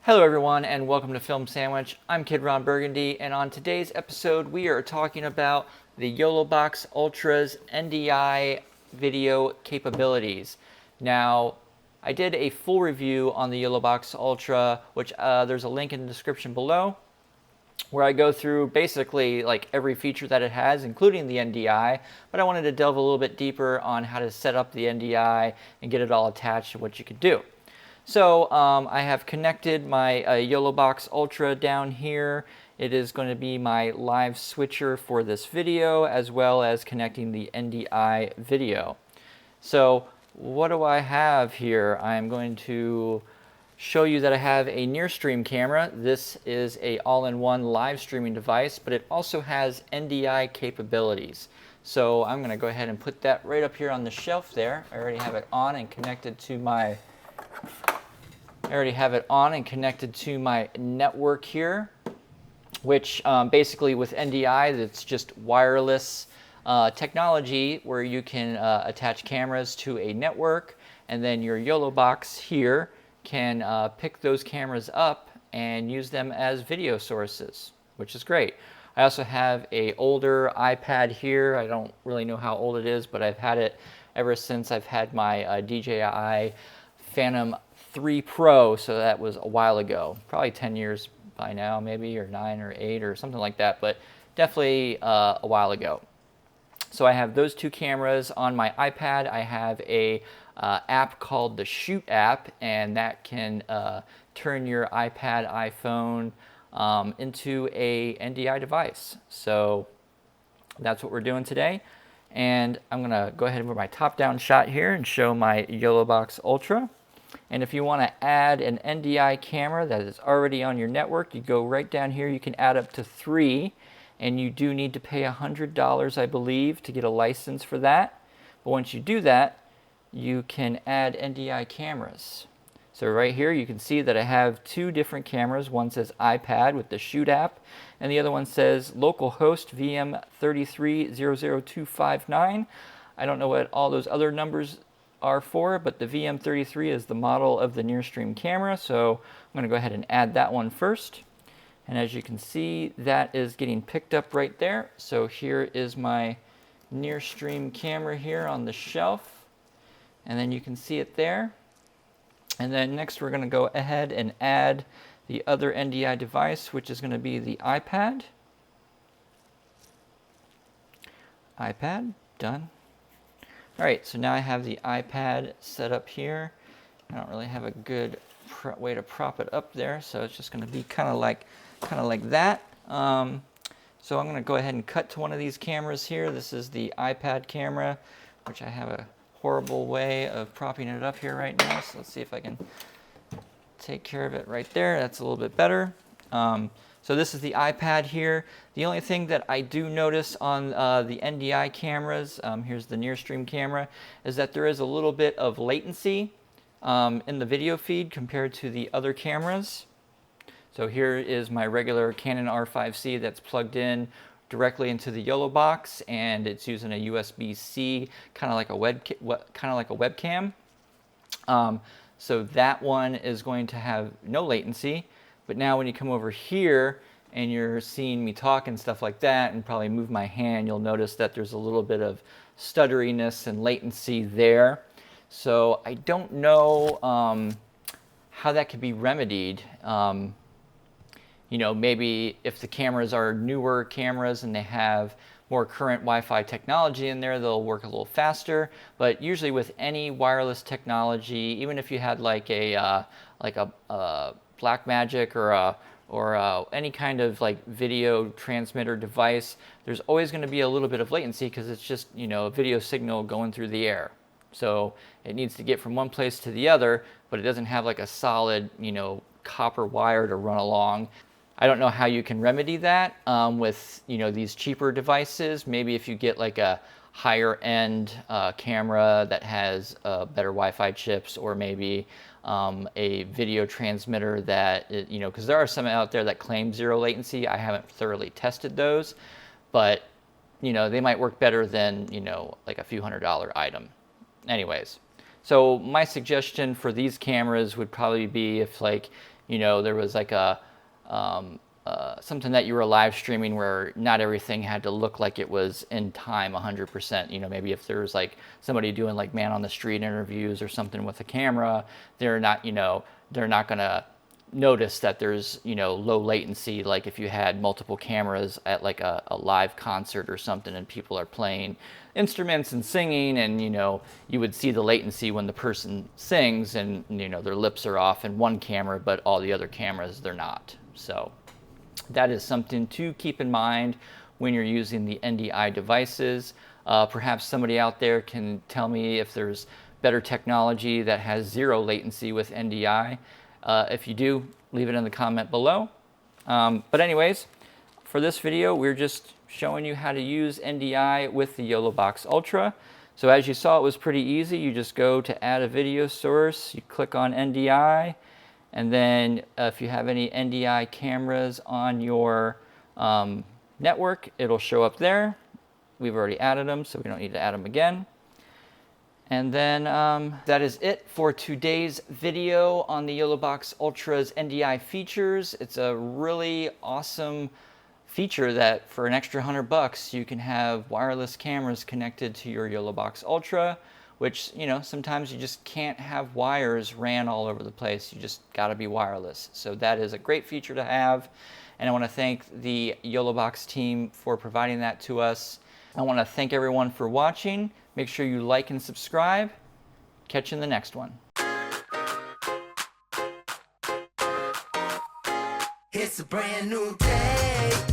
Hello everyone and welcome to Film Sandwich. I'm Kid Ron Burgundy, and on today's episode we are talking about the YoloBox Ultra's NDI video capabilities. Now, I did a full review on the YoloBox Ultra, which there's a link in the description below, where I go through basically like every feature that it has, including the NDI, but I wanted to delve a little bit deeper on how to set up the NDI and get it all attached and what you could do. So I have connected my YoloBox Ultra down here. It is going to be my live switcher for this video, as well as connecting the NDI video. So what do I have here? I'm going to show you that I have a near stream camera. This is a all-in-one live streaming device, but it also has NDI capabilities. So I'm going to go ahead and put that right up here on the shelf there. I already have it on and connected to my network here, which basically with NDI, it's just wireless technology where you can attach cameras to a network, and then your YoloBox here can pick those cameras up and use them as video sources, which is great. I also have an older iPad here. I don't really know how old it is, but I've had it ever since I've had my DJI Phantom 3 Pro, so that was a while ago, probably 10 years by now, maybe, or 9 or 8 or something like that, but definitely a while ago. So I have those two cameras on my iPad. I have a app called the Shoot app, and that can turn your iPad, iPhone into a NDI device. So that's what we're doing today. And I'm gonna go ahead and put my top-down shot here and show my YoloBox Ultra. And if you want to add an NDI camera that is already on your network, you go right down here. You can add up to 3, and you do need to pay $100, I believe, to get a license for that. But once you do that, you can add NDI cameras. So right here you can see that I have 2 different cameras. One says iPad with the Shoot app, and the other one says localhost VM3300259. I don't know what all those other numbers are for, but the VM33 is the model of the near stream camera, so I'm going to go ahead and add that one first. And as you can see, that is getting picked up right there. So here is my near stream camera here on the shelf, and then you can see it there. And then next we're going to go ahead and add the other NDI device, which is going to be the iPad. iPad, done. All right, so now I have the iPad set up here. I don't really have a good way to prop it up there, so it's just going to be kind of like that. So I'm going to go ahead and cut to one of these cameras here. This is the iPad camera, which I have a horrible way of propping it up here right now. So let's see if I can take care of it right there. That's a little bit better. So this is the iPad here. The only thing that I do notice on the NDI cameras, here's the near stream camera, is that there is a little bit of latency in the video feed compared to the other cameras. So here is my regular Canon R5C that's plugged in directly into the YoloBox, and it's using a USB-C, kind of like a webcam. So that one is going to have no latency. But now when you come over here and you're seeing me talk and stuff like that, and probably move my hand, you'll notice that there's a little bit of stutteriness and latency there. So I don't know how that could be remedied. You know, maybe if the cameras are newer cameras and they have more current Wi-Fi technology in there, they'll work a little faster. But usually with any wireless technology, even if you had like a Blackmagic or any kind of like video transmitter device, there's always going to be a little bit of latency because it's just, you know, a video signal going through the air. So it needs to get from one place to the other, but it doesn't have like a solid, you know, copper wire to run along. I don't know how you can remedy that with, you know, these cheaper devices. Maybe if you get like a higher end camera that has better Wi-Fi chips, or maybe a video transmitter that, you know, because there are some out there that claim 0 latency. I haven't thoroughly tested those, but, you know, they might work better than, you know, like a few $100 item. Anyways, so my suggestion for these cameras would probably be if, like, you know, there was like a something that you were live streaming where not everything had to look like it was in time 100%. You know, maybe if there was like somebody doing like man on the street interviews or something with a camera, they're not, you know, they're not gonna notice that there's, you know, low latency, like if you had multiple cameras at like a live concert or something and people are playing instruments and singing, and you know, you would see the latency when the person sings and, you know, their lips are off in one camera but all the other cameras they're not. So that is something to keep in mind when you're using the NDI devices. Perhaps somebody out there can tell me if there's better technology that has zero latency with NDI. If you do, leave it in the comment below. But anyways, for this video, we're just showing you how to use NDI with the YoloBox Ultra. So as you saw, it was pretty easy. You just go to add a video source, you click on NDI, and then if you have any NDI cameras on your network, it'll show up there. We've already added them, so we don't need to add them again. And then that is it for today's video on the YoloBox Ultra's NDI features. It's a really awesome feature that for an extra $100 you can have wireless cameras connected to your YoloBox Ultra, which, you know, sometimes you just can't have wires ran all over the place. You just gotta be wireless. So that is a great feature to have. And I wanna thank the YoloBox team for providing that to us. I wanna thank everyone for watching. Make sure you like and subscribe. Catch you in the next one. It's a brand new day.